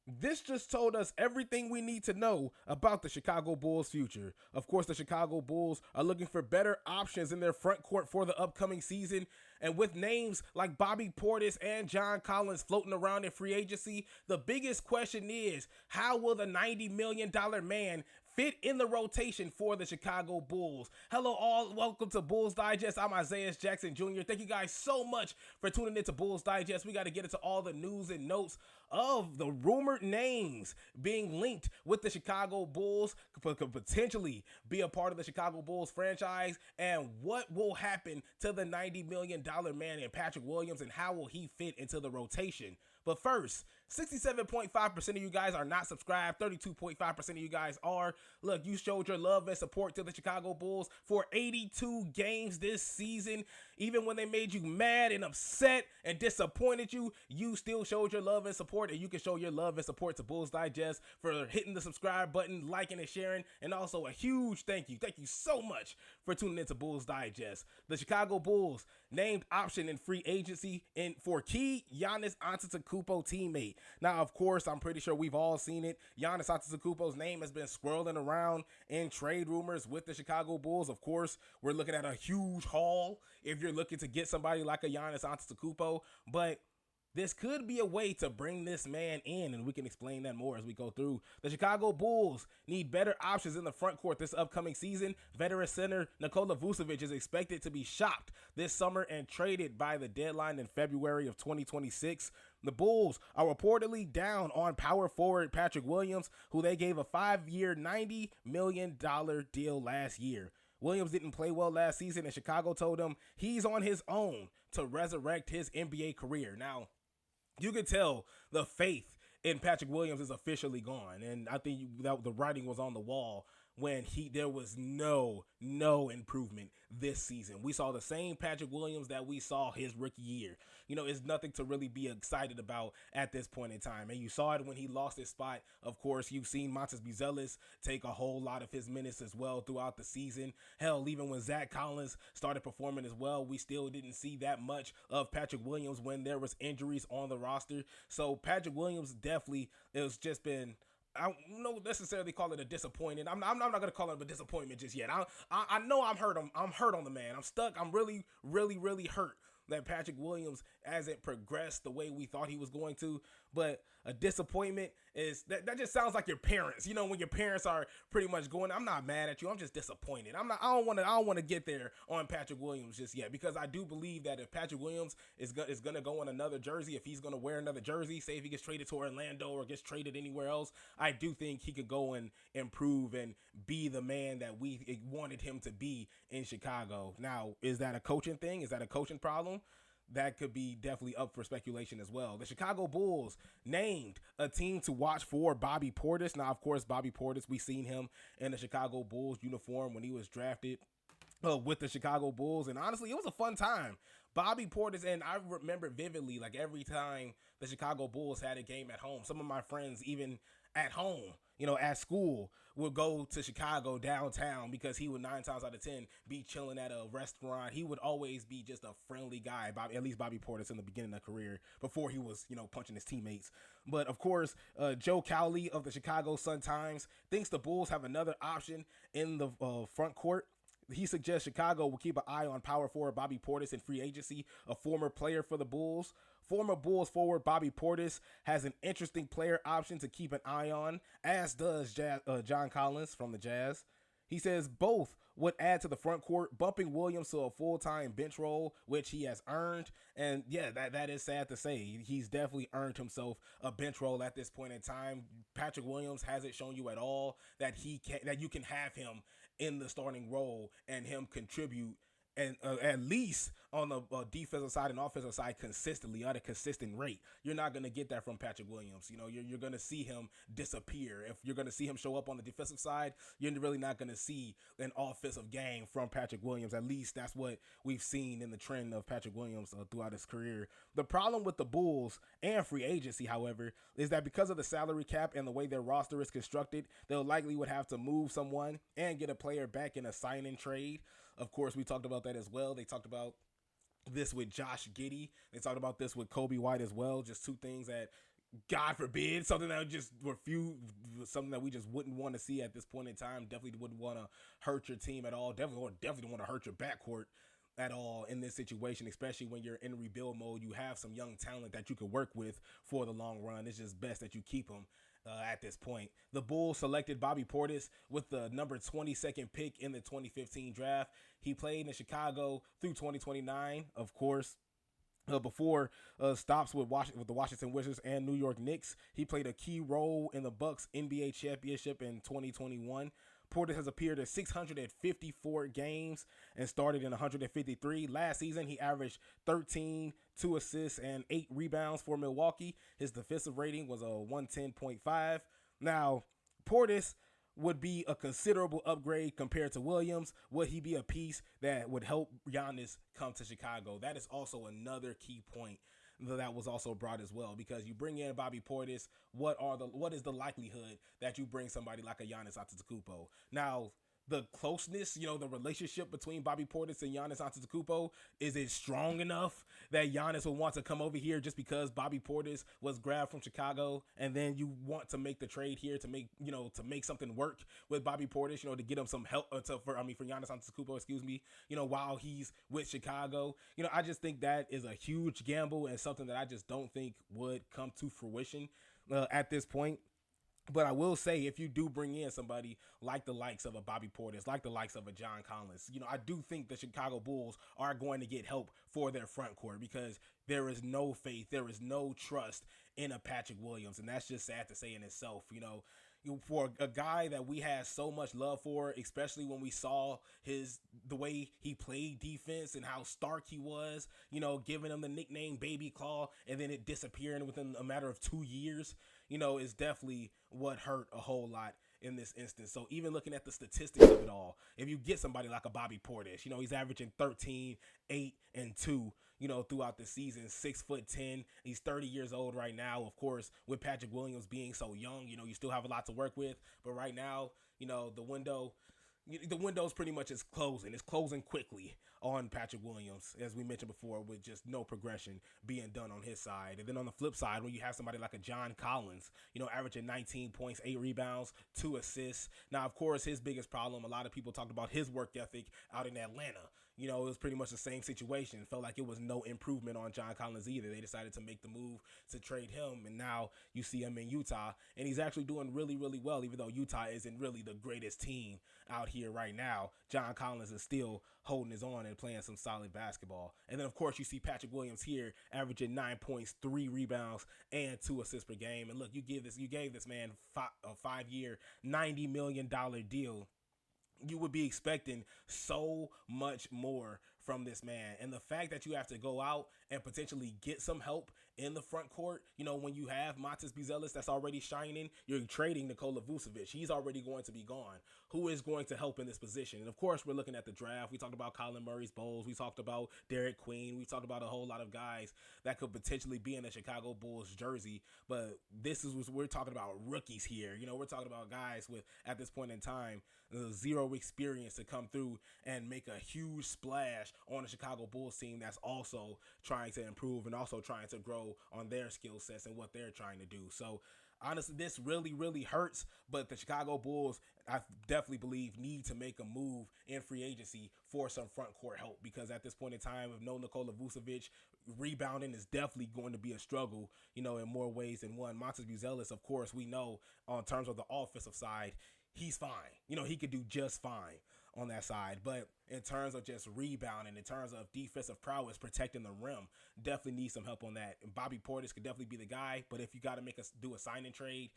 This just told us everything we need to know about the Chicago Bulls' future. Of course, the Chicago Bulls are looking for better options in their front court for the upcoming season. And with names like Bobby Portis and John Collins floating around in free agency, the biggest question is, how will the $90 million man fit in the rotation for the Chicago Bulls? Hello all, welcome to Bulls Digest. I'm Isaias Jackson Jr. Thank you guys so much for tuning into Bulls Digest. We got to get into all the news and notes of the rumored names being linked with the Chicago Bulls, could potentially be a part of the Chicago Bulls franchise, and what will happen to the $90 million man in Patrick Williams, and how will he fit into the rotation. But first, 67.5% of you guys are not subscribed. 32.5% of you guys are. Look, you showed your love and support to the Chicago Bulls for 82 games this season. Even when they made you mad and upset and disappointed you, you still showed your love and support. And you can show your love and support to Bulls Digest for hitting the subscribe button, liking and sharing. And also a huge thank you. Thank you so much for tuning into Bulls Digest. The Chicago Bulls named option in free agency for key Giannis Antetokounmpo teammate. Now, of course, I'm pretty sure we've all seen it. Giannis Antetokounmpo's name has been swirling around in trade rumors with the Chicago Bulls. Of course, we're looking at a huge haul if you're looking to get somebody like a Giannis Antetokounmpo, but this could be a way to bring this man in, and we can explain that more as we go through. The Chicago Bulls need better options in the front court this upcoming season. Veteran center Nikola Vucevic is expected to be shopped this summer and traded by the deadline in February of 2026. The Bulls are reportedly down on power forward Patrick Williams, who they gave a 5-year, $90 million deal last year. Williams didn't play well last season, and Chicago told him he's on his own to resurrect his NBA career. Now, you can tell the faith in Patrick Williams is officially gone, and I think that the writing was on the wall when there was no improvement this season. We saw the same Patrick Williams that we saw his rookie year. It's nothing to really be excited about at this point in time. And you saw it when he lost his spot. Of course, you've seen Buzelis take a whole lot of his minutes as well throughout the season. Hell, even when Zach Collins started performing as well, we still didn't see that much of Patrick Williams when there was injuries on the roster. So Patrick Williams definitely, it's just been, I don't necessarily call it a disappointment. I'm not gonna call it a disappointment just yet. I know I'm hurt on the man. I'm stuck. I'm really hurt that Patrick Williams hasn't progressed the way we thought he was going to. But a disappointment is that just sounds like your parents. When your parents are pretty much going, I'm not mad at you, I'm just disappointed. I don't want to get there on Patrick Williams just yet, because I do believe that if Patrick Williams is gonna go in another jersey, if he's gonna wear another jersey, say if he gets traded to Orlando or gets traded anywhere else, I do think he could go and improve and be the man that we wanted him to be in Chicago. Now, is that a coaching thing? Is that a coaching problem? That could be definitely up for speculation as well. The Chicago Bulls named a team to watch for Bobby Portis. Now, of course, Bobby Portis, we seen him in the Chicago Bulls uniform when he was drafted with the Chicago Bulls, and honestly, it was a fun time. Bobby Portis, and I remember vividly, like every time the Chicago Bulls had a game at home, some of my friends, even at home, at school, would go to Chicago downtown, because he would 9 times out of 10 be chilling at a restaurant. He would always be just a friendly guy, at least Bobby Portis in the beginning of the career, before he was, punching his teammates. But of course, Joe Cowley of the Chicago Sun-Times thinks the Bulls have another option in the front court. He suggests Chicago will keep an eye on power forward Bobby Portis in free agency, a former player for the Bulls. Former Bulls forward Bobby Portis has an interesting player option to keep an eye on, as does John Collins from the Jazz. He says both would add to the front court, bumping Williams to a full-time bench role, which he has earned. And yeah, that is sad to say. He's definitely earned himself a bench role at this point in time. Patrick Williams hasn't shown you at all that you can have him in the starting role and him contribute, and at least on the defensive side and offensive side consistently at a consistent rate. You're not going to get that from Patrick Williams. You're going to see him disappear. If you're going to see him show up on the defensive side, you're really not going to see an offensive game from Patrick Williams. At least that's what we've seen in the trend of Patrick Williams throughout his career. The problem with the Bulls and free agency, however, is that because of the salary cap and the way their roster is constructed, they'll likely would have to move someone and get a player back in a sign-in trade. Of course, we talked about that as well. They talked about this with Josh Giddey. They talked about this with Kobe White as well. Just two things that God forbid, something that would just refuse, something that we just wouldn't want to see at this point in time. Definitely wouldn't want to hurt your team at all. Definitely don't want to hurt your backcourt at all in this situation, especially when you're in rebuild mode. You have some young talent that you could work with for the long run. It's just best that you keep them at this point. The Bulls selected Bobby Portis with the number 22nd pick in the 2015 draft. He played in Chicago through 2029, of course. Before stops with the Washington Wizards and New York Knicks, he played a key role in the Bucks NBA championship in 2021. Portis has appeared in 654 games and started in 153. Last season, he averaged 13, 2 assists, and 8 rebounds for Milwaukee. His defensive rating was a 110.5. Now, Portis would be a considerable upgrade compared to Williams. Would he be a piece that would help Giannis come to Chicago? That is also another key point that was also brought as well, because you bring in Bobby Portis, what is the likelihood that you bring somebody like a Giannis Antetokounmpo? Now, the closeness, the relationship between Bobby Portis and Giannis Antetokounmpo, is it strong enough that Giannis will want to come over here just because Bobby Portis was grabbed from Chicago, and then you want to make the trade here to make something work with Bobby Portis, to get him some help for Giannis Antetokounmpo, while he's with Chicago. I just think that is a huge gamble and something that I just don't think would come to fruition at this point. But I will say, if you do bring in somebody like the likes of a Bobby Portis, like the likes of a John Collins, I do think the Chicago Bulls are going to get help for their front court, because there is no faith, there is no trust in a Patrick Williams. And that's just sad to say in itself, for a guy that we had so much love for, especially when we saw the way he played defense and how stark he was, giving him the nickname Baby Claw, and then it disappearing within a matter of 2 years, is definitely what hurt a whole lot in this instance. So even looking at the statistics of it all, if you get somebody like a Bobby Portis, he's averaging 13, 8, and 2, throughout the season, 6'10". He's 30 years old right now. Of course, with Patrick Williams being so young, you still have a lot to work with. But right now, the window's pretty much is closing. It's closing quickly on Patrick Williams, as we mentioned before, with just no progression being done on his side. And then on the flip side, when you have somebody like a John Collins, averaging 19 points, 8 rebounds, 2 assists. Now, of course, his biggest problem, a lot of people talked about his work ethic out in Atlanta. It was pretty much the same situation. It felt like it was no improvement on John Collins either. They decided to make the move to trade him, and now you see him in Utah, and he's actually doing really, really well, even though Utah isn't really the greatest team out here right now. John Collins is still holding his own and playing some solid basketball. And then, of course, you see Patrick Williams here averaging 9 points, 3 rebounds, and 2 assists per game. And look, you gave this man a 5-year, $90 million deal. You would be expecting so much more from this man. And the fact that you have to go out and potentially get some help in the front court, when you have Montes Buzelis that's already shining, you're trading Nikola Vucevic. He's already going to be gone. Who is going to help in this position? And of course, we're looking at the draft. We talked about Colin Murray's Bowles. We talked about Derek Queen. We talked about a whole lot of guys that could potentially be in a Chicago Bulls jersey. But we're talking about rookies here. We're talking about guys with, at this point in time, zero experience to come through and make a huge splash on a Chicago Bulls team that's also trying to improve and also trying to grow on their skill sets and what they're trying to do. So honestly, this really, really hurts, but the Chicago Bulls, I definitely believe, need to make a move in free agency for some front court help, because at this point in time, with no Nikola Vucevic, rebounding is definitely going to be a struggle, in more ways than one. Montes Buzelis, of course, we know on terms of the offensive side, he's fine. He could do just fine on that side. But in terms of just rebounding, in terms of defensive prowess, protecting the rim, definitely need some help on that. And Bobby Portis could definitely be the guy. But if you got to do a sign and trade,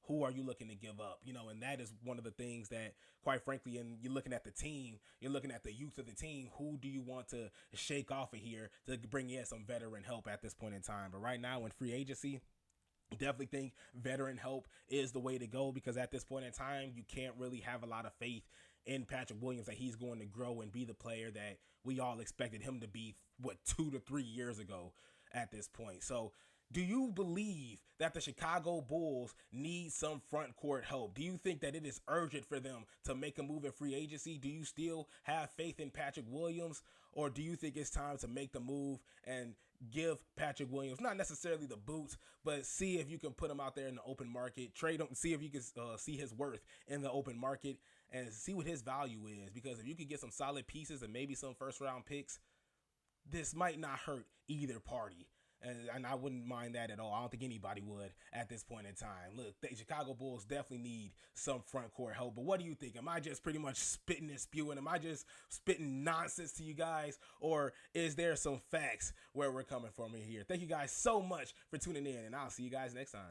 who are you looking to give up? And that is one of the things that, quite frankly, and you're looking at the team, you're looking at the youth of the team, who do you want to shake off of here to bring in some veteran help at this point in time? But right now in free agency, definitely think veteran help is the way to go, because at this point in time, you can't really have a lot of faith in Patrick Williams that he's going to grow and be the player that we all expected him to be, 2 to 3 years ago at this point. So Do you believe that the Chicago Bulls need some front court help? Do you think that it is urgent for them to make a move in free agency? Do you still have faith in Patrick Williams? Or do you think it's time to make the move and give Patrick Williams, not necessarily the boots, but see if you can put him out there in the open market, trade him, see if you can see his worth in the open market and see what his value is? Because if you can get some solid pieces and maybe some first round picks, this might not hurt either party. And I wouldn't mind that at all. I don't think anybody would at this point in time. Look, the Chicago Bulls definitely need some front court help. But what do you think? Am I just pretty much spitting and spewing? Am I just spitting nonsense to you guys? Or is there some facts where we're coming from here? Thank you guys so much for tuning in, and I'll see you guys next time.